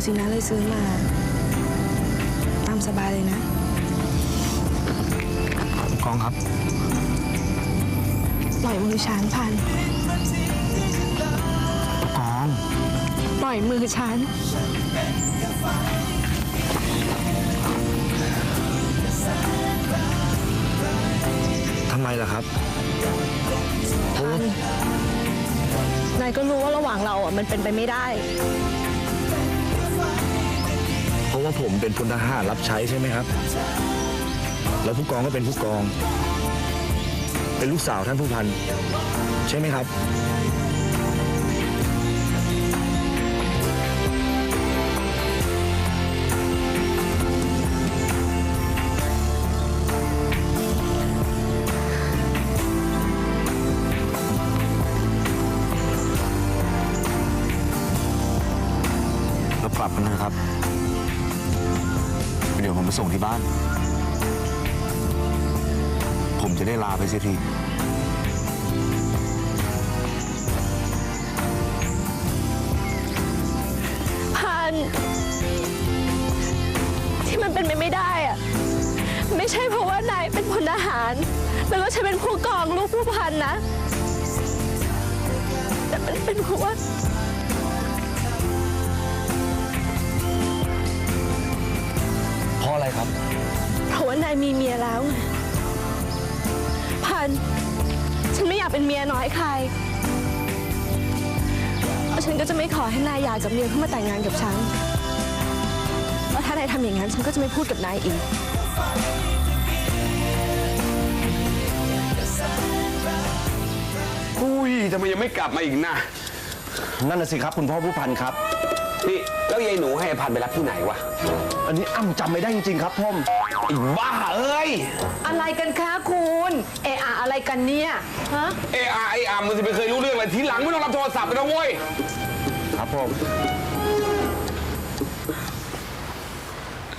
สินะเลยซื้อมาตามสบายเลยนะกองครับปล่อยมือฉันพันกองปล่อยมือฉันทำไมล่ะครับพันนายก็รู้ว่าระหว่างเรามันเป็นไปไม่ได้เพราะว่าผมเป็นพลทหารรับใช้ใช่ไหมครับแล้วผู้กองก็เป็นผู้กองเป็นลูกสาวท่านผู้พันใช่ไหมครับเรากลับกันนะครับเดี๋ยวผมไปส่งที่บ้านผมจะได้ลาไปเสียทีพันที่มันเป็นไปไม่ได้อะไม่ใช่เพราะว่านายเป็นพลทหารแล้วก็ฉันเป็นผู้กองลูกผู้พันนะแต่มันเป็นเพราะว่าเพราะอะไรครับเพราะว่านายมีเมียแล้วพันฉันไม่อยากเป็นเมียน้อยใครฉันก็จะไม่ขอให้นายหย่ากับเมียเพื่อมาแต่งงานกับฉันเพราะถ้านายทำอย่างนั้นฉันก็จะไม่พูดกับนายอีกอุ้ยทำไมยังไม่กลับมาอีกนะนั่นน่ะสิครับคุณพ่อผู้พันครับนี่แล้วยายหนูให้พันไปรับที่ไหนวะอันนี้อ้ำจำไม่ได้จริงๆครับพ่อไอ้บ้าเอ้ยอะไรกันคะคุณอะไรกันเนี่ยฮะมันจะไม่เคยรู้เรื่องเลยทีหลังไม่ต้องรับโทรศัพท์ไปนะเว้ยครับพ่อ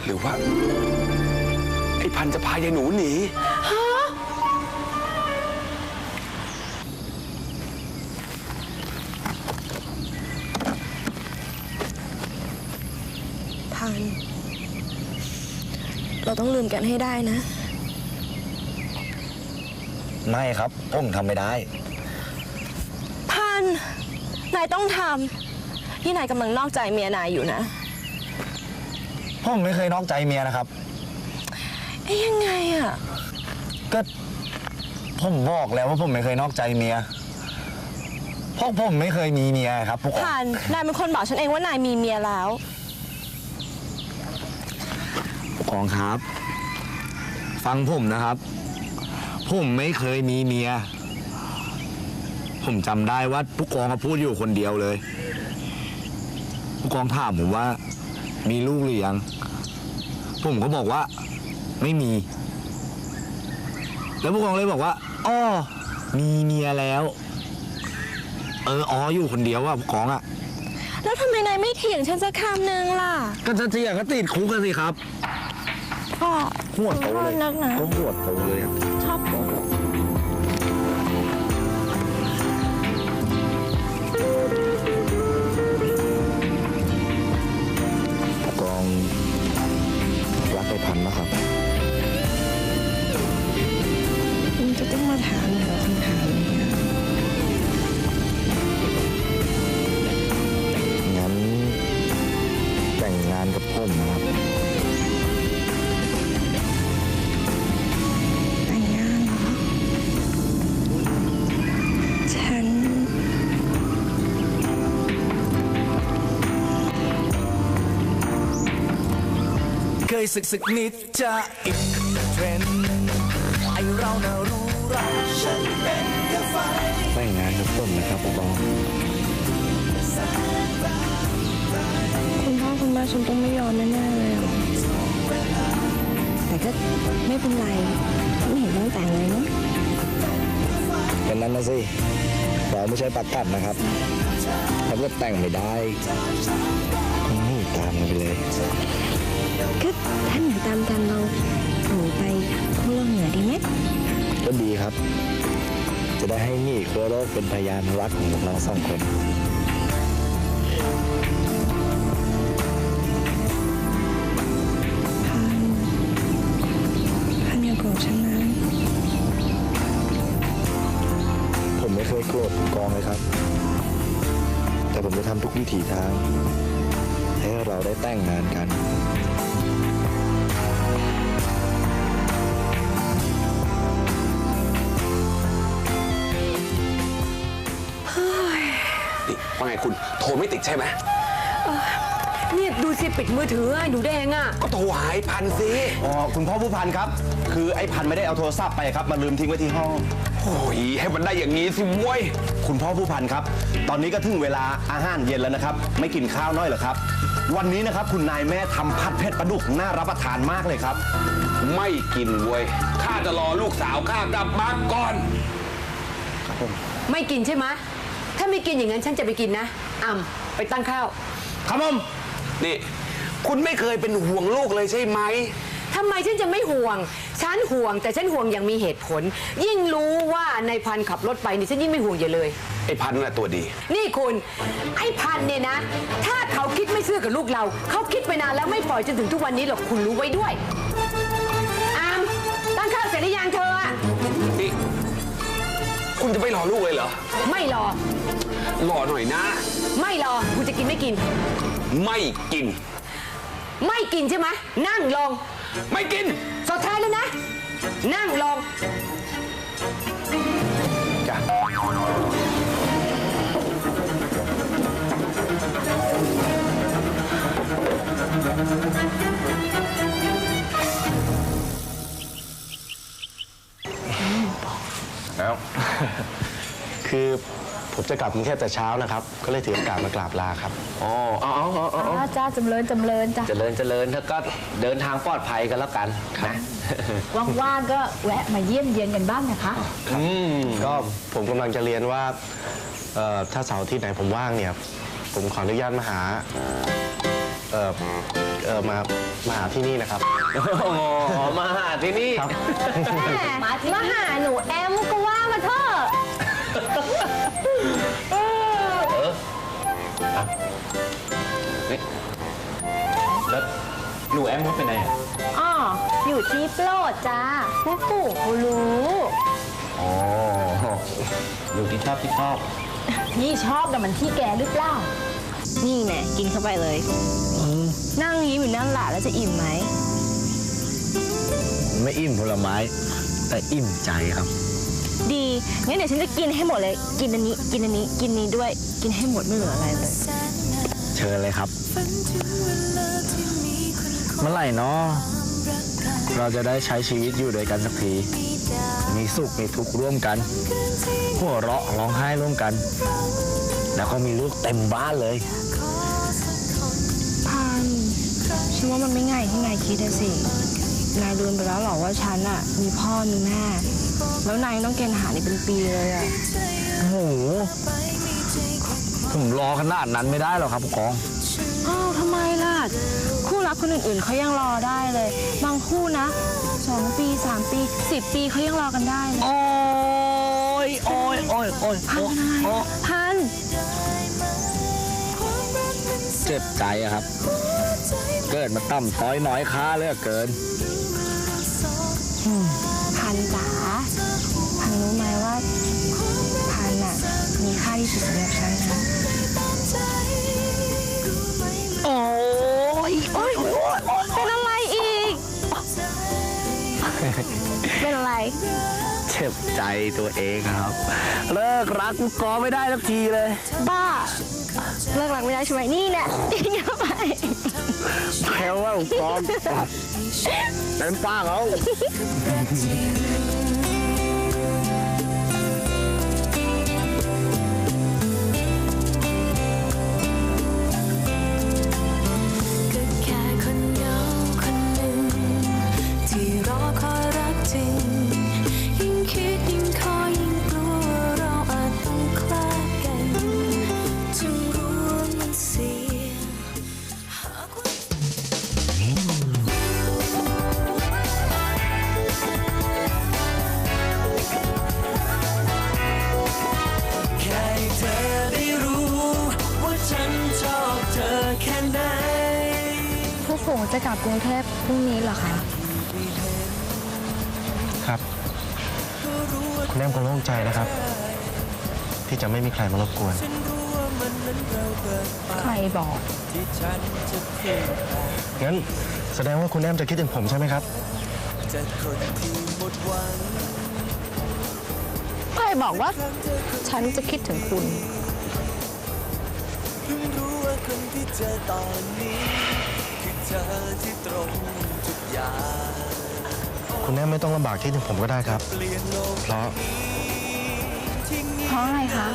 หรือว่าไอ้พันจะพายายหนูหนีฮะพันเราต้องลืมกันให้ได้นะไม่ครับผมทำไม่ได้พันนายต้องทำที่นายกำลังนอกใจเมียนายอยู่นะผมไม่เคยนอกใจเมียนะครับยังไงอ่ะก็ผมบอกแล้วว่าผมไม่เคยนอกใจเมียเพราะผมไม่เคยมีเมียครับพวกพันนายเป็นคนบอกฉันเองว่านายมีเมียแล้วผู้กองครับฟังผมนะครับผมไม่เคยมีเมียผมจำได้ว่าผู้กองพูดอยู่คนเดียวเลยผู้กองถามผมว่ามีลูกหรือยังผมก็บอกว่าไม่มีแล้วผู้กองเลยบอกว่าอ้อมีเมียแล้วอยู่คนเดียวว่าผู้กองอะแล้วทำไมนายไม่เถียงฉันสักคำหนึ่งล่ะก็จะเถียงก็ติดคุกกันสิครับพ่อหัวโตเลยก็หัวโตเลยชอบโตกองรักไปพันนะครับมึงจะต้องมาถามเหรอคำถามนี้งั้นแต่งงานกับผมนะครับเคยศึกนิดจะอินเทรนด์ไอเราน่ารู้รักฉันเป็นแค่ไฟแต่งงานกับผมนะครับผู้กองคุณพ่อคุณแม่ฉันต้องไม่ยอมแน่ๆเลยแต่ก็ไม่เป็นไรไม่เห็นต้องแต่งเลยเนาะเป็นนั้นนะสิเราไม่ใช่ปักกัดนะครับถ้าเกิดแต่งไม่ได้ต้องหนีตามกันไปเลยก็ถ้าหนีตามกันเราหนีไปขั้วโลกเหนือดีไหมก็ดีครับจะได้ให้นี่ขั้วโลกเป็นพยานรักของเราสองคน ฉันนะ ผมไม่เคยโกรธผู้กองเลยครับ แต่ผมจะทำทุกวิถีทาง ให้เราได้แต่งงานกัน นี่ว่าไงคุณโทรไม่ติดใช่ไหม เนี่ยดูสิปิดมือถือไอ้หนูแดงอ่ะ ก็โทรหาไอ้พันสิ อ๋อคุณพ่อผู้พันครับ คือไอ้พันไม่ได้เอาโทรศัพท์ไปครับมาลืมทิ้งไว้ที่ห้อง โอ้ยให้มันได้อย่างนี้สิเว้ย คุณพ่อผู้พันครับ ตอนนี้ก็ถึงเวลาอาหารเย็นแล้วนะครับ ไม่กินข้าวน้อยเหรอครับ วันนี้นะครับคุณนายแม่ทำผัดเผ็ดปลาดุกน่ารับประทานมากเลยครับ ไม่กินเว้ยข้าจะรอลูกสาวข้ากลับมาก่อน ไม่กินใช่ไหมถ้าไม่กินอย่างนั้นฉันจะไปกินนะไปตั้งข้าว ครับผม นี่ คุณไม่เคยเป็นห่วงลูกเลยใช่ไหม ทำไมฉันจะไม่ห่วง ฉันห่วงแต่ฉันห่วงอย่างมีเหตุผล ยิ่งรู้ว่าในพันขับรถไปนี่ฉันยิ่งไม่ห่วงอย่าเลย ไอ้พันน่ะตัวดี นี่คุณไอ้พันเนี่ยนะ ถ้าเขาคิดไม่ซื่อกับลูกเรา เขาคิดไปนานแล้วไม่ปล่อยจนถึงทุกวันนี้หรอกคุณรู้ไว้ด้วยตั้งข้าวเสร็จหรือยังเธออะ นี่ คุณจะไม่รอลูกเลยเหรอ ไม่รอ รอหน่อยนะ ไม่รอคุณจะกินไม่กิน ไม่กิน ไม่กินใช่ไหมนั่งลง ไม่กิน สุดท้ายแล้วนะ นั่งลง จ้ะ แล้ว คือผมจะกลับกรุงเทพแต่เช้านะครับ ก็เลยถือโอกาสมากราบลาครับ อ๋อจ้าจำเริญจ้า เจริญเจริญถ้าก็เดินทางปลอดภัยกันแล้วกันนะ ว่างๆก็แวะมาเยี่ยมเยียนกันบ้างนะคะ ก็ผมกำลังจะเรียนว่าถ้าเสาร์อาที่ไหนผมว่างเนี่ย ผมขออนุญาตมาหามาหาที่นี่นะครับ อ๋อมาหาที่นี่ ครับ มาหาหนูแอมก็ว่ามาเถอะ แล้วหนูแอมเขาเป็นไง อ๋ออยู่ที่โปรดจ้าแม่ปู่เขารู้ อ๋ออยู่ที่ชอบ นี่ชอบแต่มันที่แกหรือเปล่า นี่แน่กินเข้าไปเลย นั่งยิ้มอยู่นั่นแหละแล้วจะอิ่มไหม ไม่อิ่มผลไม้ แต่อิ่มใจครับ ดี งั้นเดี๋ยวฉันจะกินให้หมดเลย กินอันนี้ กินอันนี้ กินนี้ด้วย กินให้หมดไม่เหลืออะไรเลย เชิญเลยครับ เมื่อไหร่เนาะเราจะได้ใช้ชีวิตอยู่ด้วยกันสักที มีสุขมีทุกข์ร่วมกัน หัวเราะร้องไห้ร่วมกัน แล้วก็มีลูกเต็มบ้านเลย พันฉันว่ามันไม่ง่ายที่นายคิดอะสิ นายลืมไปแล้วหรอว่าฉันอะมีพ่อมีแม่ แล้วนายต้องเกณฑ์ทหารนี่เป็นปีเลยอะ โอ้โห ผมรอขนาดนั้นไม่ได้หรอกครับผู้กอง อ้าวทำไมล่ะ คู่รักคนอื่นๆเขายังรอได้เลย บางคู่นะ2 ปี 3 ปี 10 ปีเขายังรอกันได้เลย โอ้ยโอ้ยโอ้ยโอ้ย พันนายพัน เจ็บใจอะครับ เกิดมาต่ำต้อยน้อยค้าเหลือเกิน พันจ๋าพันรู้ไหมว่าพันอะมีค่าที่สุดสำหรับฉันนะ โอ้ย โอ๊ยเป็นอะไรอีก เป็นอะไร เจ็บใจตัวเองครับ เลิกรักผู้กองไม่ได้สักทีเลย บ้า เลิกรักไม่ได้ใช่ไหมนี่แน่กินเข้าไป แพ้ว่าผู้กองเต็มปากเขา ก็แค่คนเหงาคนหนึ่งที่รอคอยรักจริงยิ่งคิดยิ่งคอยยิ่งกลัวเราอาจต้องคลาดกันจึงรู้ว่ามันเสียหากว่า แค่ให้เธอได้รู้ว่าฉันชอบเธอแค่ไหน พวกผมจะกลับกรุงเทพพรุ่งนี้เหรอคะ ครับ คุณแอมคงโล่งใจนะครับ ที่จะไม่มีใครมารบกวน ใครบอก งั้นแสดงว่าคุณแอมจะคิดถึงผมใช่ไหมครับ ใครบอกว่าฉันจะคิดถึงคุณ คุณแอมไม่ต้องลำบากคิดถึงผมก็ได้ครับ เพราะ เพราะอะไรคะ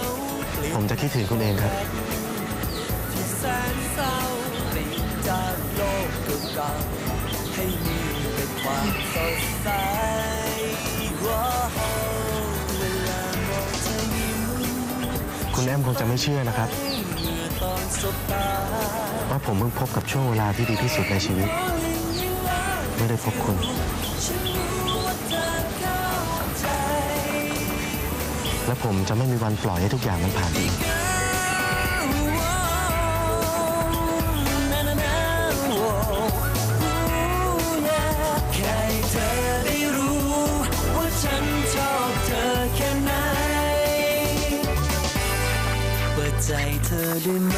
ผมจะคิดถึงคุณเองครับ คุณแอมคงจะไม่เชื่อนะครับว่าผมเพิ่งพบกับช่วงเวลาที่ดีที่สุดในชีวิตไม่ได้พบคุณ และผมจะไม่มีวันปล่อยให้ทุกอย่างมันผ่านไปอีก แค่เธอได้รู้ว่าฉันชอบเธอแค่ไหนเปิดใจเธอได้ไหม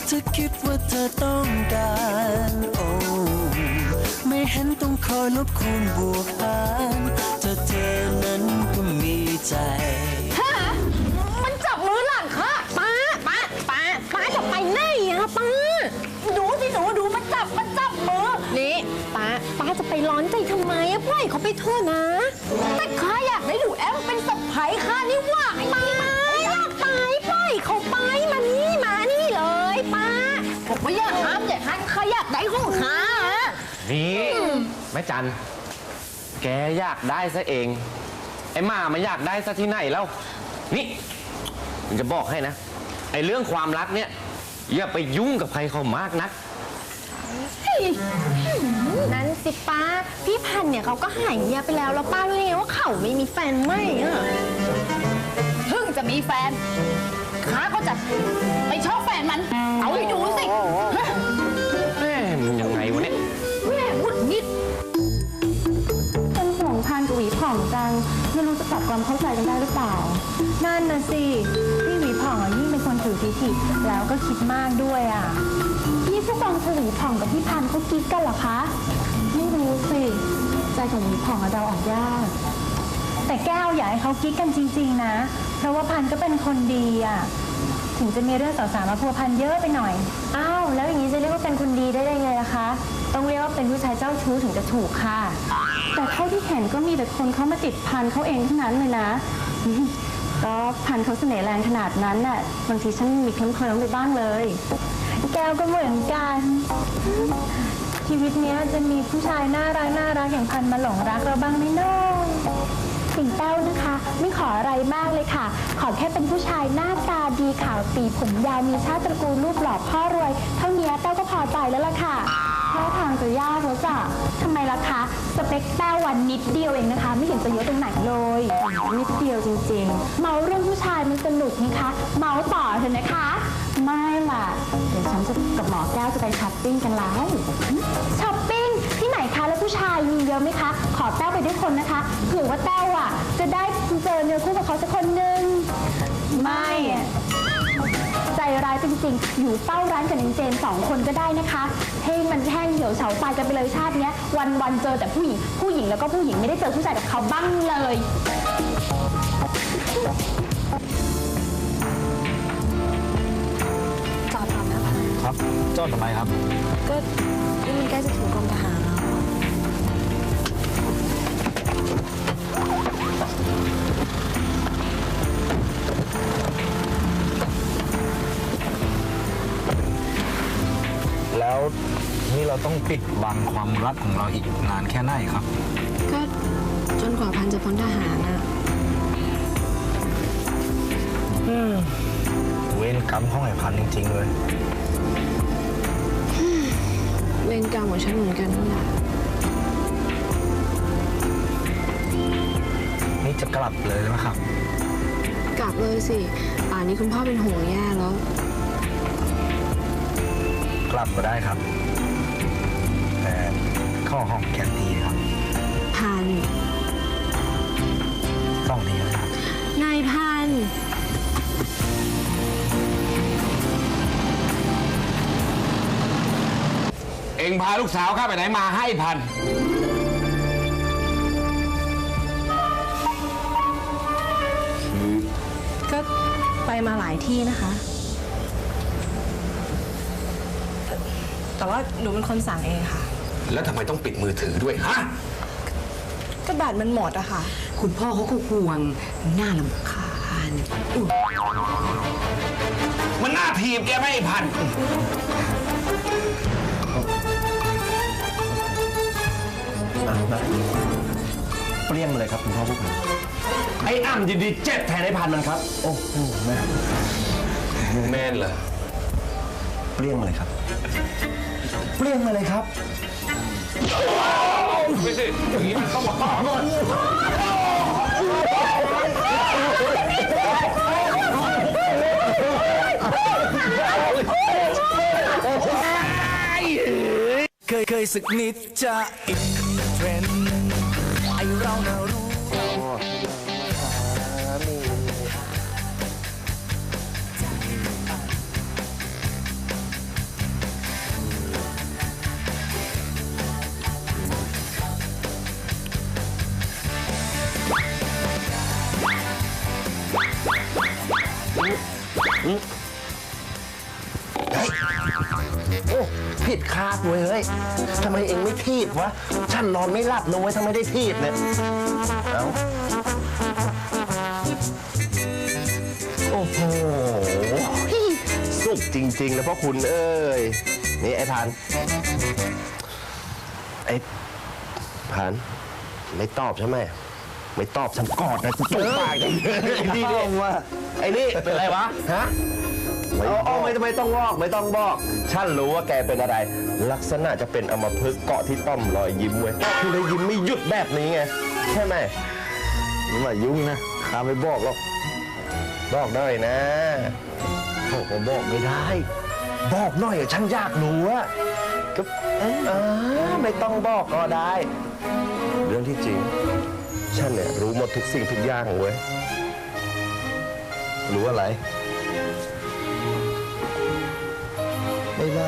เธอคิดว่าเธอต้องการไม่เห็นต้องคอยลบคูณบวกหารถ้าเธอนั้นก็มีใจ มันจับมือหลังค่ะป้าจะไปไหนอะป้าดูสิหนูดูมันจับมือนี่ป้าจะไปร้อนใจทำไมอะปล่อยเขาไปทั่วนะ แต่ข้าอยากได้หนูแอมเป็นสะใภ้ข้านี่หว่าป้าอยากไปปล่อยเขาไปมานี่เลยป้าผมไม่อยากห้ามแต่ท่านข้าอยากได้ของข้า นี่แม่จันแกอยากได้ซะเองไอ้หมามันอยากได้ซะที่ไหนแล้วนี่ผมจะบอกให้นะไอ้เรื่องความรักเนี่ยอย่าไปยุ่งกับใครเขามากนัก นั้นสิป้าพี่พันธุ์เนี่ยเขาก็หายเงียบไปแล้วป้ารู้ไงว่าเขาไม่มีแฟนไหมอะเพิ่งจะมีแฟนข้าก็จะไปชอบแฟนมันเอาให้ดูสิ แม่มันยังไงวะเนี่ย แม่พูดนิด เป็นห่วงพันกับหวีผ่องจังไม่รู้จะปรับความเข้าใจกันได้หรือเปล่านั่นน่ะสิพี่หวีผ่องยิ่งเป็นคนถือทิฐิแล้วก็คิดมากด้วยพี่ผู้กองหวีผ่องกับพี่พันเขากิ๊กกันเหรอคะไม่รู้สิใจของหวีผ่องเดาออกยากแต่แก้วอยากให้เขากิ๊กกันจริงๆนะเพราะว่าพันก็เป็นคนดีถึงจะมีเรื่องสาวๆมาพัวพันเยอะไปหน่อยอ้าวแล้วอย่างนี้จะเรียกว่าเป็นคนดีได้ยังไงล่ะคะต้องเรียกว่าเป็นผู้ชายเจ้าชู้ถึงจะถูกค่ะแต่เท่าที่เห็นก็มีแต่คนเขามาติดพันเขาเองทั้งนั้นเลยนะก็พันเขาเสน่ห์แรงขนาดนั้นน่ะบางทีฉันมีเคลิ้มๆไปบ้างเลยแก้วก็เหมือนกันชีวิตนี้จะมีผู้ชายน่ารักอย่างพันมาหลงรักเราบ้างไหมน้องสิ่งแต้วนะคะไม่ขออะไรมากเลยค่ะขอแค่เป็นผู้ชายหน้าตาดีขาวตีผมยาวมีชาติตระกูลรูปหล่อพ่อรวยเท่านี้แต้วก็พอใจแล้วล่ะค่ะท่าทางจะยากแล้วจ้ะทำไมล่ะคะสเปคแต้ววันนิดเดียวเองนะคะไม่เห็นจะเยอะตรงไหนเลยนิดเดียวจริงๆเมาเรื่องผู้ชายมันสนุกนี่คะเมาต่อเถอะนะคะไม่ล่ะเดี๋ยวฉันจะกับหมอแก้วจะไปช้อปปิ้งกันแล้วช้อปปิ้งที่ไหนคะแล้วผู้ชายมีเยอะไหมคะขอแต้วไปด้วยคนนะคะเผื่อว่าแต้วจะได้เจอเนื้อคู่กับเขาสักคนหนึ่งไม่ใจร้ายจริงๆอยู่เฝ้าร้านกับเจน2 คนก็ได้นะคะให้มันแห้งเหี่ยวเฉาตายกันไปเลยชาตินี้วันเจอแต่ผู้หญิงแล้วก็ผู้หญิงไม่ได้เจอผู้ชายกับเขาบ้างเลยจอดก่อนนะคะ ครับจอดทำไมครับ ก็นี่มันใกล้จะถึงกรมทหารแล้ว แล้วนี่เราต้องปิดบังความรักของเราอีกนานแค่ไหนครับ ก็จนกว่าพันจะพ้นทหารน่ะ เวรกรรมของไอ้พันจริงๆเลย เวรกรรมของฉันเหมือนกันนั่นแหละ นี่จะกลับเลยไหมครับ กลับเลยสิป่านนี้คุณพ่อเป็นห่วงแย่แล้ว กลับก็ได้ครับ แต่เข้าห้องแคนทีครับ งพาลูกสาวข้าไปไหนมาให้พัน ก็ไปมาหลายที่นะคะ แต่ว่าหนูเป็นคนสั่งเองค่ะ แล้วทำไมต้องปิดมือถือด้วยฮะ ก็แบตมันหมดอะค่ะ คุณพ่อเขาก็ห่วงหน้ารำคาญ มันน่าทีบแกไม่ไอ้พัน เปรี้ยงมาเลยครับคุณพ่อผู้พัน ไอ้อ้ำยินดีเจ็บแทนไอ้พันมันครับ โอ้โหแม่ แม่นเหรอ เปรี้ยงมาเลยครับ เปรี้ยงมาเลยครับ ไม่ใช่อย่างนี้มันต้องมาต่อก่อน เคยสักนิดจะอินเทรนด์ไอเราน่ารู้ โอ้ผิดคาดเว้ยเฮ้ยทำไมเองไม่ทีบวะ ฉันนอนไม่หลับนะเว้ยทำไมได้ทีบเนี่ย เอ้า โอ้โห สุกจริงๆนะพ่อคุณเอ้ย นี่ไอ้พัน ไอ้พัน ไม่ตอบใช่ไหม ไม่ตอบฉันกอดนะจะจุกปากอย่างนี้ดีว่าไอ้นี่เป็นไรวะ ฮะ ไม่ต้องบอกไม่ต้องบอก ฉันรู้ว่าแกเป็นอะไร ลักษณะจะเป็นอัมพฤกษ์เกาะที่ป้อมรอยยิ้มเว้ยคือเลยยิ้มไม่หยุดแบบนี้ไง ใช่ไหมอย่ายุ่งนะข้าไม่บอกหรอก บอกหน่อยนะบอกไม่ได้ บอกหน่อยฉันอยากรู้อะก็ไม่ต้องบอกก็ได้ เรื่องที่จริง ฉันเนี่ยรู้หมดทุกสิ่งทุกอย่างเว้ย รู้อะไร ไม่บ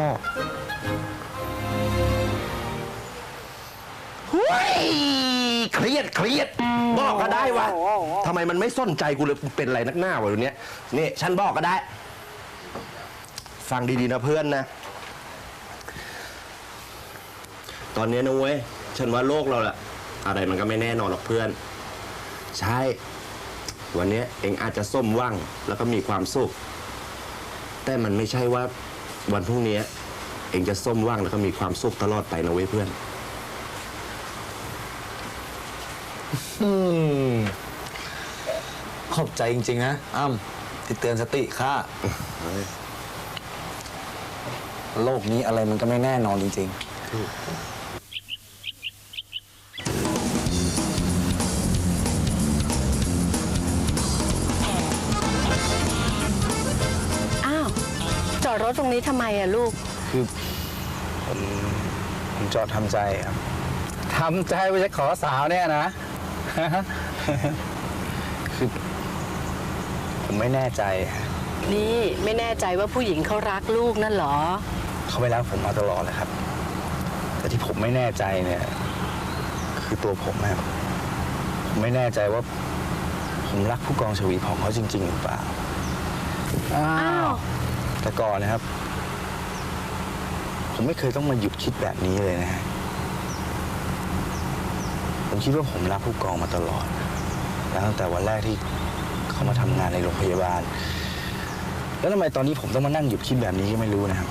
อกหุ้ยเครียดบอกก็ได้วะทำไมมันไม่สนใจกูเลยเป็นอะไรนักหน้าวะเดี๋ยวนี้นี่ฉันบอกก็ได้ ฟังดีๆนะเพื่อนนะ ตอนนี้นะเว้ยฉันว่าโลกเราอะอะไรมันก็ไม่แน่นอนหรอกเพื่อน ใช่วันนี้เองอาจจะส้มว่างแล้วก็มีความสุขแต่มันไม่ใช่ว่าวันพรุ่งนี้เองจะส้มว่างแล้วก็มีความสุขตลอดไปนะเว้ยเพื่อนขอบใจจริงๆนะอ้ำที่เตือนสติข้าโลกนี้อะไรมันก็ไม่แน่นอนจริงๆจอดรถตรงนี้ทำไมอะลูก คือผมจอดทำใจครับทำใจว่าจะขอสาวเนี่ยนะ คือผมไม่แน่ใจ นี่ไม่แน่ใจว่าผู้หญิงเขารักลูกนั่นเหรอ เขาไม่รักผมมาตลอดเลยครับ แต่ที่ผมไม่แน่ใจเนี่ยคือตัวผมครับผมไม่แน่ใจว่าผมรักผู้กองชวีผ่องเขาจริงๆหรือเปล่าอ้าวแต่ก่อนนะครับ ผมไม่เคยต้องมาหยุดคิดแบบนี้เลยนะฮะผมคิดว่าผมรักผู้กองมาตลอดแล้วตั้งแต่วันแรกที่เขามาทำงานในโรงพยาบาลแล้วทำไมตอนนี้ผมต้องมานั่งหยุดคิดแบบนี้ก็ไม่รู้นะครับ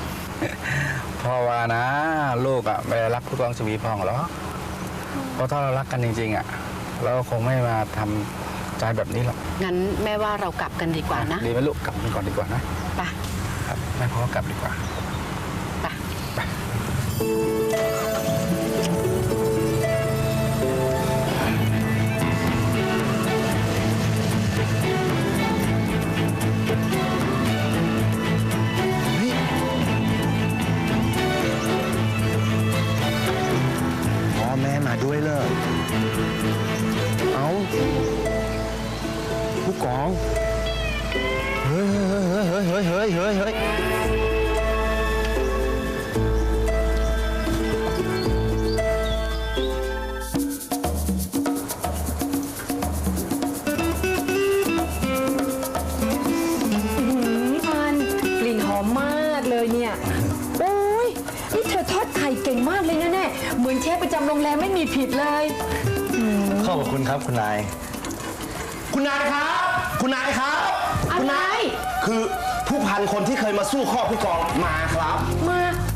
เพราะว่านะลูกไม่ได้รักผู้กองชวีผ่องหรอกเพราะถ้าเรารักกันจริงๆเราคงไม่มาทำใจแบบนี้หรอก งั้นแม่ว่าเรากลับกันดีกว่านะ ดีไหมลูกกลับกันก่อนดีกว่านะ ไป ครับแม่พ่อกลับดีกว่า ไป พ่อแม่มาด้วยเลยเอาผู้กอง เฮ้ย มีผิดเลย ขอบคุณครับคุณนาย คุณนายครับ คุณนายครับ อะไร คือผู้พันคนที่เคยมาสู้ข้อผู้กองมาครับ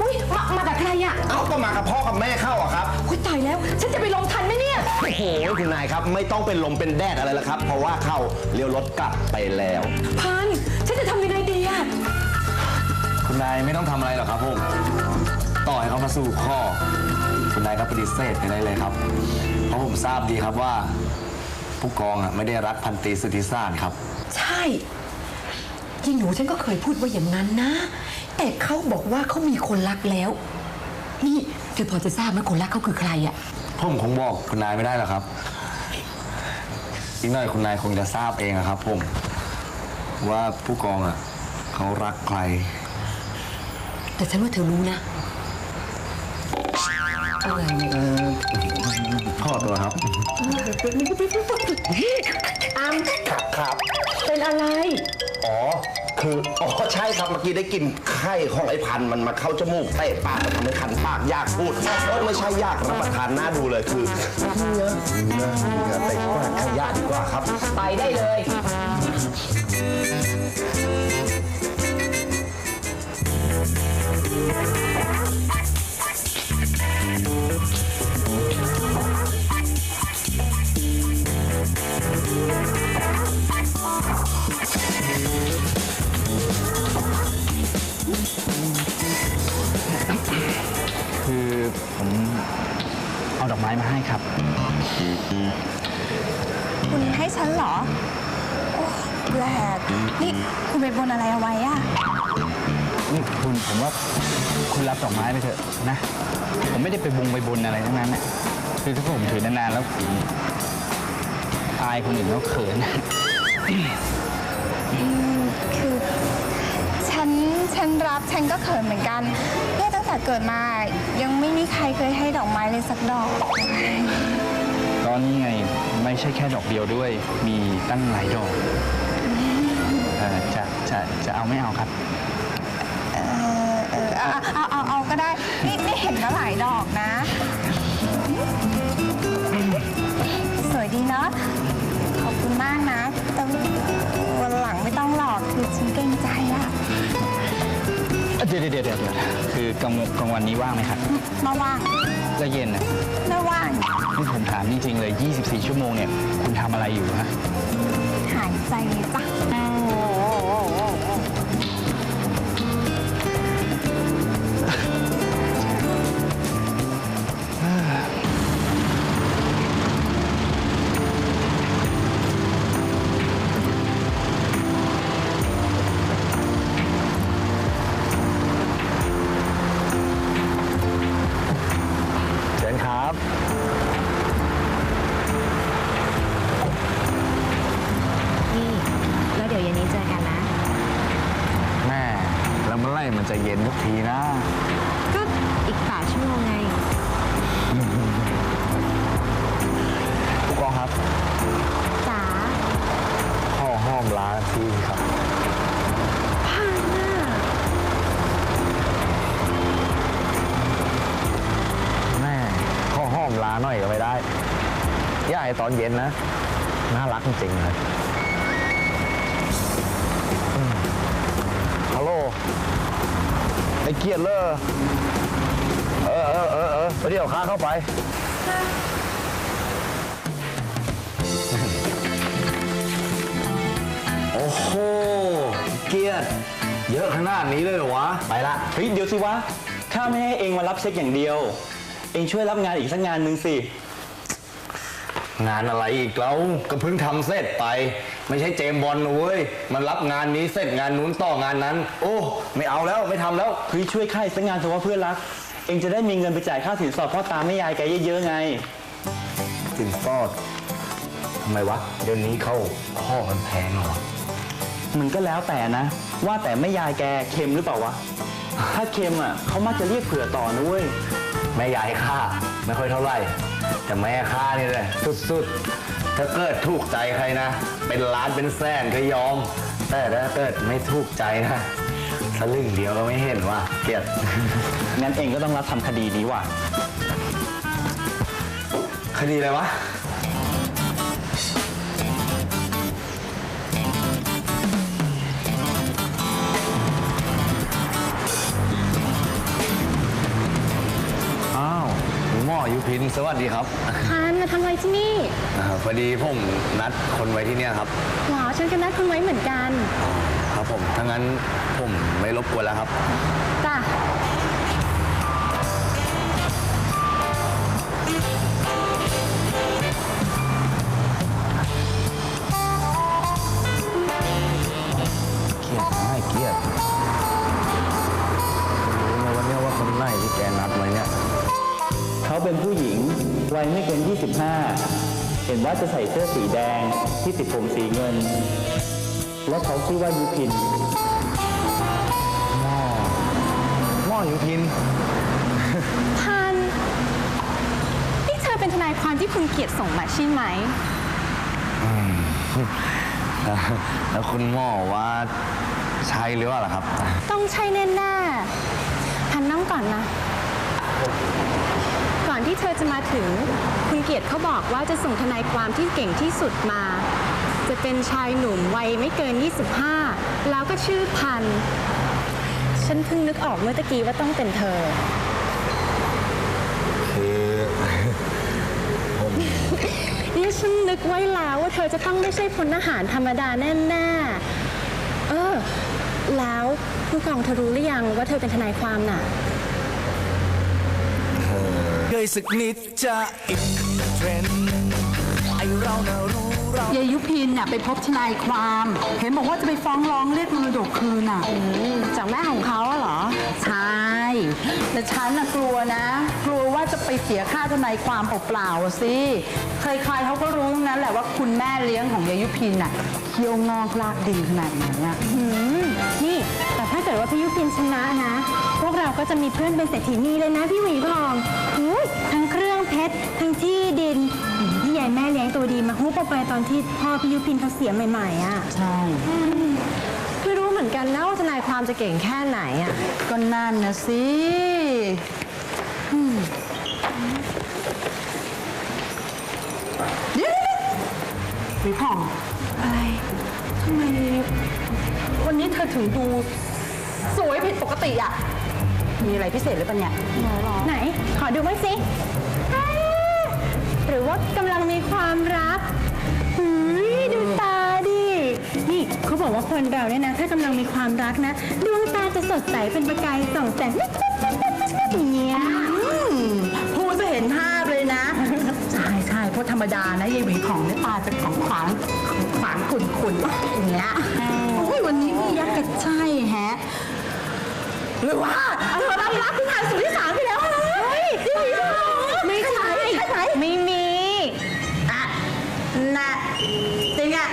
อุ้ยมากับใครอ่ะ เอ้าก็มากับพ่อกับแม่เข้าอะครับ อุ้ยตายแล้ว ฉันจะไปลงทันไหมเนี่ย โอ้โหคุณนายครับไม่ต้องเป็นลมเป็นแดดอะไรละครับ เพราะว่าเข้าเลี้ยวรถกลับไปแล้ว พัน ฉันจะทำยังไงดีอ่ะ คุณนายไม่ต้องทำอะไรหรอกครับผมต่อให้เขามาสู่ข้อ คุณนายก็ปฏิเสธไปได้เลยครับ เพราะผมทราบดีครับว่า ผู้กองไม่ได้รักพันตรีสุทธิสารครับ ใช่ยิ่งหนูฉันก็เคยพูดว่าอย่างนั้นนะ แต่เขาบอกว่าเขามีคนรักแล้ว นี่เธอพอจะทราบไหมคนรักเขาคือใครอ่ะ ผมคงบอกคุณนายไม่ได้หรอกครับ อีกหน่อยคุณนายคงจะทราบเองอะครับผมว่าผู้กองเขารักใคร แต่ฉันว่าเธอรู้นะอะไรเนี่ย ขอตัวครับ อาม ครับ เป็นอะไร อ๋อใช่ครับเมื่อกี้ได้กินไข่ของไอ้พันธุ์มันมาเข้าจมูกเตะปากทำให้คันปากยากพูดไม่ใช่ยากรับประทานน่าดูเลยคือเนื้อเตะปากขยะดีกว่าครับ ไปได้เลย คือผมเอาดอกไม้มาให้ครับ คุณให้ฉันเหรอ โอ้แปลกนี่คุณไปบนอะไรเอาไว้อะ นี่ผมว่าคุณรับดอกไม้ไปเถอะนะ ผมไม่ได้ไปบนอะไรทั้งนั้นนะคือถ้าผมถือนานๆแล้วผมอายคนอื่นเขาเขิน คือฉันรับฉันก็เขินเหมือนกันเนี่ยตั้งแต่เกิดมายังไม่มีใครเคยให้ดอกไม้เลยสักดอก ตอนนี้ไงไม่ใช่แค่ดอกเดียวด้วย มีตั้งหลายดอกจะเอาไม่เอาครับ เอาก็ได้นี่เห็นก็หลายดอกนะ สวยดีเนาะขอบคุณมากนะแต่วันหลังไม่ต้องหลอกคือฉันเกรงใจอะ เดี๋ยวคือกลางวันนี้ว่างไหมครับ มาว่าง แล้วเย็นน่ะ ไม่ว่าง นี่ผมถามจริงๆเลย24 ชั่วโมงเนี่ยคุณทำอะไรอยู่ฮะ หายใจเลยจ้ะ เชิญครับ นี่แล้วเดี๋ยวเย็นนี้เจอกันนะ แม่แล้วเมื่อไหร่มันจะเย็นทุกทีนะ ก็อีก8 ชั่วโมงไง ผู้กองครับ จ๋า พ่อห้อมลาทีครับ พันน่ะ แม่พ่อห้อมลาหน่อยก็ไม่ได้ย่าไอตอนเย็นนะน่ารักจริงๆเลยฮัลโหลไอเกียรติเลอไปเดี๋ยวข้าเข้าไป โอ้โห เกียรติเยอะขนาดนี้เลยเหรอวะ ไปละ เฮ้ยเดี๋ยวสิวะ ข้าไม่ให้เองมารับเช็คอย่างเดียว เองช่วยรับงานอีกสักงานหนึ่งสิ งานอะไรอีกแล้วก็เพิ่งทำเสร็จไป ไม่ใช่เจมส์บอลนะเว้ยมันรับงานนี้เสร็จงานนู้นต่องานนั้น โอ้ไม่เอาแล้วไม่ทำแล้ว เฮ้ยช่วยข้าอีกสักงานเถอะว่าเพื่อนรัก เองจะได้มีเงินไปจ่ายค่าสินสอดพ่อตาแม่ยายแกเยอะๆไง สินสอดทำไมวะเดี๋ยวนี้เขาข้อมันแพงเหรอ มันก็แล้วแต่นะ ว่าแต่แม่ยายแกเค็มหรือเปล่าวะ ถ้าเค็มอ่ะเขามักจะเรียกเผื่อต่อนะเว้ย แม่ยายข้าไม่ค่อยเท่าไหร่แต่แม่ข้านี่แหละสุดๆถ้าเกิดถูกใจใครนะ เป็นล้านเป็นแสนก็ยอม แต่ถ้าเกิดไม่ถูกใจนะสลึงเดียวก็ไม่เห็นว่าเกลียด งั้นเองก็ต้องรับทำคดีนี้ว่ะ คดีอะไรวะ อ้าวคุณหมอยุพินสวัสดีครับ พันมาทำอะไรที่นี่ พอดีผมนัดคนไว้ที่เนี่ยครับ หรอฉันก็นัดคุณไว้เหมือนกัน ครับผมถ้างั้นผมไม่รบกวนแล้วครับ จ้ะ เกลียดไม่เกลียดรู้ไหมวันนี้ว่าคนไหนที่แกนัดไว้เนี่ย เขาเป็นผู้หญิงวัยไม่เกิน 25 เห็นว่าจะใส่เสื้อสีแดงที่ติดผมสีเงิน และเขาชื่อว่ายุพิน หม้อยุพิน พันนี่เธอเป็นทนายความที่คุณเกียรติส่งมาใช่ไหม แล้วคุณหมอว่าใช่หรือเปล่าล่ะครับ ต้องใช่แน่ๆพันนั่งก่อนนะ ก่อนที่เธอจะมาถึง คุณเกียรติเขาบอกว่าจะส่งทนายความที่เก่งที่สุดมา จะเป็นชายหนุ่มวัยไม่เกิน 25 แล้วก็ชื่อพัน ฉันเพิ่งนึกออกเมื่อตะกี้ว่าต้องเป็นเธอ คือผม นี่ฉันนึกไว้แล้วว่าเธอจะต้องไม่ใช่พลทหารธรรมดาแน่ๆแล้วผู้กองเธอรู้หรือยังว่าเธอเป็นทนายความน่ะ เคยสักนิดจะอินเทรนด์ไอเราน่ะรู้เรา ยายยุพินน่ะไปพบทนายความ เห็นบอกว่าจะไปฟ้องร้องเรียกมรดกคืนน่ะ จากแม่ของเขาเหรอ ใช่ แต่ฉันน่ะกลัวนะ กลัวว่าจะไปเสียค่าทนายความเปล่าๆอะสิใครๆเขาก็รู้ทั้งนั้นแหละว่าคุณแม่เลี้ยงของยายยุพินน่ะเคี้ยวงอกลากดินขนาดไหนอะ นี่แต่ถ้าเกิดว่าพี่ยุพินชนะนะ พวกเราก็จะมีเพื่อนเป็นเศรษฐีนีเลยนะพี่หวีพลองอุ๊ยทั้งเครื่องเพชรทั้งที่ดินที่ยายแม่เลี้ยงตัวดีมาฮุบเอาไปตอนที่พ่อพี่ยุพินเขาเสียใหม่ๆอ่ะ ใช่ ไม่รู้เหมือนกันนะว่าทนายความจะเก่งแค่ไหนอ่ะ ก็นั่นนะสิเดี๋ยวหวีผ่องอะไรทำไมวันนี้เธอถึงดูสวยผิดปกติอ่ะ มีอะไรพิเศษหรือเปล่าเนี่ย ไหน ขอดูบ้างสิหรือว่ากำลังมีความรักดูตาดิ นี่เขาบอกว่าคนเราเนี่ยนะ ถ้ากำลังมีความรักนะ ดวงตาจะสดใสเป็นประกายส่องแสงอย่างเงี้ย พูดจะเห็นภาพเลยนะ ใช่ใช่เพราะธรรมดานะยายหวีของเนี่ยตาเป็นของขวางขุ่นๆอย่างเงี้ยโอ้ยวันนี้นี่ยักษ์กระใช่แฮะหรือว่าเธอรับรักคุณหายสุดที่ 3ไปแล้วเหรอเฮ้ยยายหวีไม่ใช่ไม่มี อ่ะน่ะจริงอ่ะ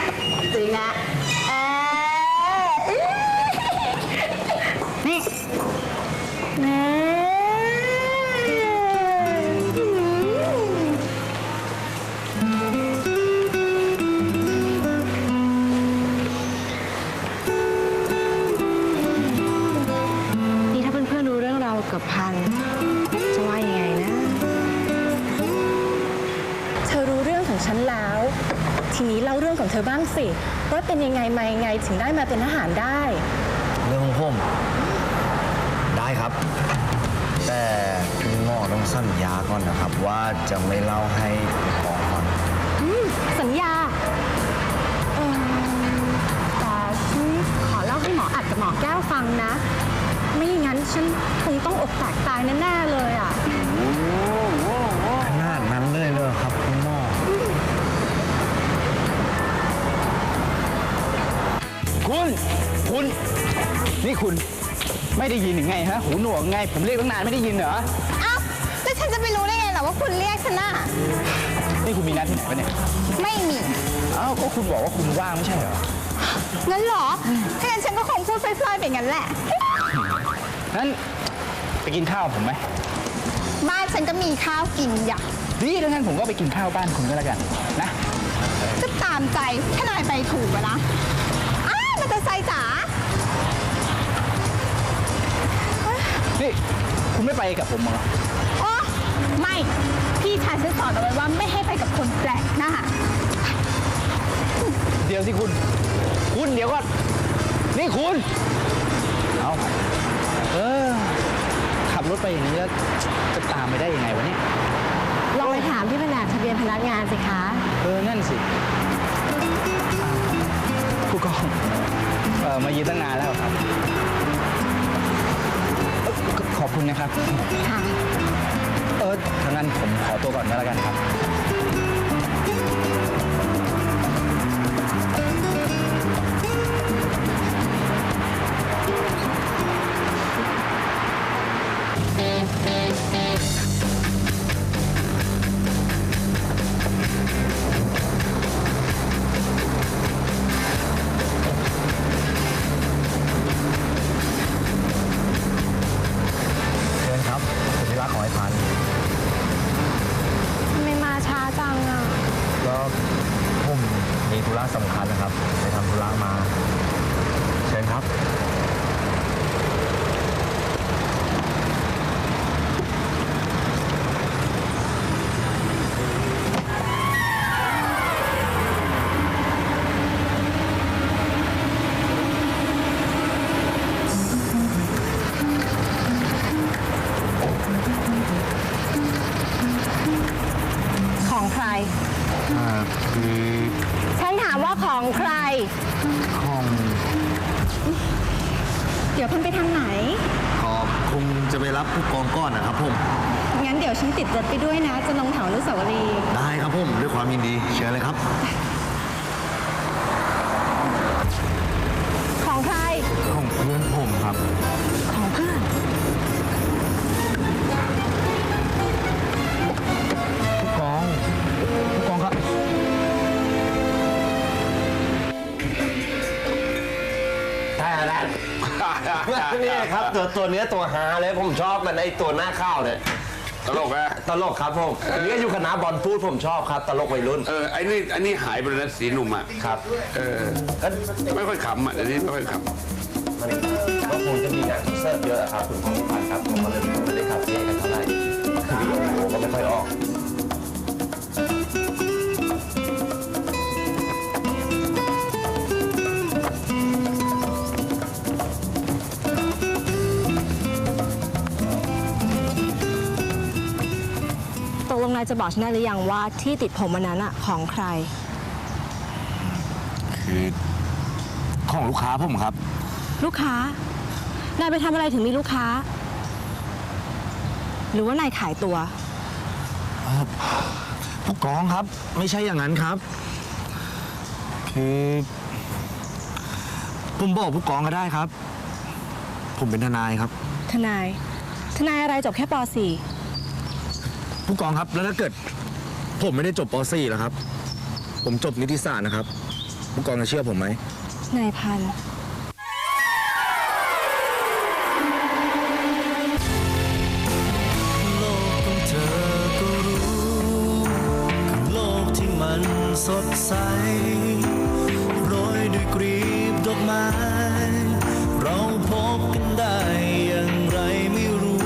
นี่นี่ถ้าเพื่อนๆรู้เรื่องเราวกับพันจะว่ายังไงนะ เธอรู้เรื่องของฉันแล้ว ทีนี้เล่าเรื่องของเธอบ้างสิว่าเป็นยังไงมายังไงถึงได้มาเป็นทหารได้ เรื่องของผมได้ครับ แต่คุณหมอต้องสัญญาก่อนนะครับ ว่าจะไม่เล่าให้หมอฟัง สัญญาแต่ฉันขอเล่าให้หมออัดกับหมอแก้วฟังนะ ไม่อย่างนั้นฉันคงต้องอกแตกตายแน่ๆเลยอ่ะ ขนาดนั้นเลยเลยครับคุณหมอ คุณนี่คุณไม่ได้ยินหรือไงฮะหูหนวกไงผมเรียกตั้งนานไม่ได้ยินเหรอ เอ้าแล้วฉันจะไปรู้ได้ไงล่ะว่าคุณเรียกฉันน่ะ นี่คุณมีนัดที่ไหนปะเนี่ย ไม่มี อ้าวก็คุณบอกว่าคุณว่างไม่ใช่เหรอ งั้นเหรอ ถ้างั้นฉันก็คงพูดพล่อยๆไปงั้นแหละ งั้นไปกินข้าวผมไหม บ้านฉันก็มีข้าวกินอย่า ดีถ้างั้นผมก็ไปกินข้าวบ้านคุณก็แล้วกันนะ ก็ตามใจถ้านายไปถูกอะนะอ้าวมอเตอร์ไซค์จ๋า นี่คุณไม่ไปกับผมเหรอ อ๋อไม่ พี่ ชายฉันสอนเอาไว้ว่าไม่ให้ไปกับคนแปลกหน้า เดี๋ยวสิคุณเดี๋ยวก่อนนี่คุณเอาขับรถไปอย่างนี้แล้วจะตามไปได้ยังไงวะเนี่ย ลองไปถามที่แผนกทะเบียนพนักงานสิคะ นั่นสิผู้กองมายืนตั้งนานแล้วครับขอบคุณนะครับ ค่ะ ถ้างั้นผมขอตัวก่อนก็แล้วกันครับ เชิญครับสุดที่รักของไอ้พัน ทำไมมาช้าจังอ่ะ ก็ผมมีธุระสำคัญนะครับไปทำธุระมา เชิญครับ ของใคร คือ ฉันถามว่าของใคร ห้อง เดี๋ยวพันไปทางไหน ขอบคงจะไปรับผู้กองก้อนนะครับผม งั้นเดี๋ยวฉันติดรถไปด้วยนะ จะลงแถวอนุสาวรีย์ ได้ครับผมด้วยความยินดีเชิญเลยครับ ของใคร ของเพื่อนผมครับ ของเพื่อน ผู้กองครับ นี่ครับตัวเนี้ยตัวฮาเลยผมชอบมันไอตัวหน้าข้าวเนี่ย ตลกอะ ตลกครับผมอันนี้อยู่คณะบอลพูดผมชอบครับตลกวัยรุ่น ไอ้นี่หายไปเลยนะสีหนุ่มอะ ครับ ไม่ค่อยขำอะเดี๋ยวนี้ไม่ค่อยข มันก็คงจะมีงานคอนเสิร์ตเยอะครับคุณพ่อคุณพันครับผมก็เลยไม่ได้คาเฟ่กันเท่าไหร่วิดีโอก็ไม่ค่อยออก ตกลงนายจะบอกฉันได้หรือยังว่าที่ติดผมอันนั้นอะของใคร คือของลูกค้าผมครับ ลูกค้า นายไปทำอะไรถึงมีลูกค้า หรือว่านายขายตัว ผู้กองครับ ไม่ใช่อย่างนั้นครับ คือผมบอกผู้กองก็ได้ครับ ผมเป็นทนายครับ ทนายอะไรจบแค่ป .4 ผู้กองครับแล้วถ้าเกิด ผมไม่ได้จบป .4 แล้วครับ ผมจบนิติศาสตร์นะครับ ผู้กองจะเชื่อผมไหม นายพันธุ์ โลกของเธอก็รู้คือโลกที่มันสดใสโรยด้วยกลีบดอกไม้เราพบกันได้อย่างไรไม่รู้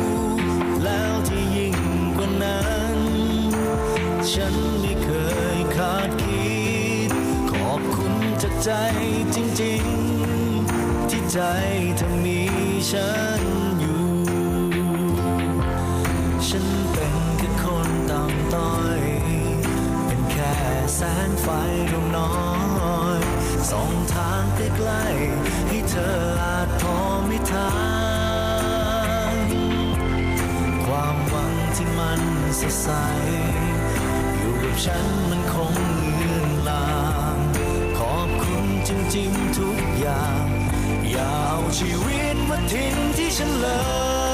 แล้วที่ยิ่งกว่านั้นฉันไม่เคยคาดคิดขอบคุณจากใจจริงๆที่ใจเธอมีฉันอยู่ ฉันเป็นแค่คนต่ำต้อย เป็นแค่แสงไฟดวงน้อยส่องทางใกล้ๆให้เธออาจพอไม่ทันความหวังที่มันสดใสอยู่กับฉันมันคงยืนลางขอบคุณจริงๆทุกอย่างอย่าเอาชีวิตมาทิ้งที่ฉันเลย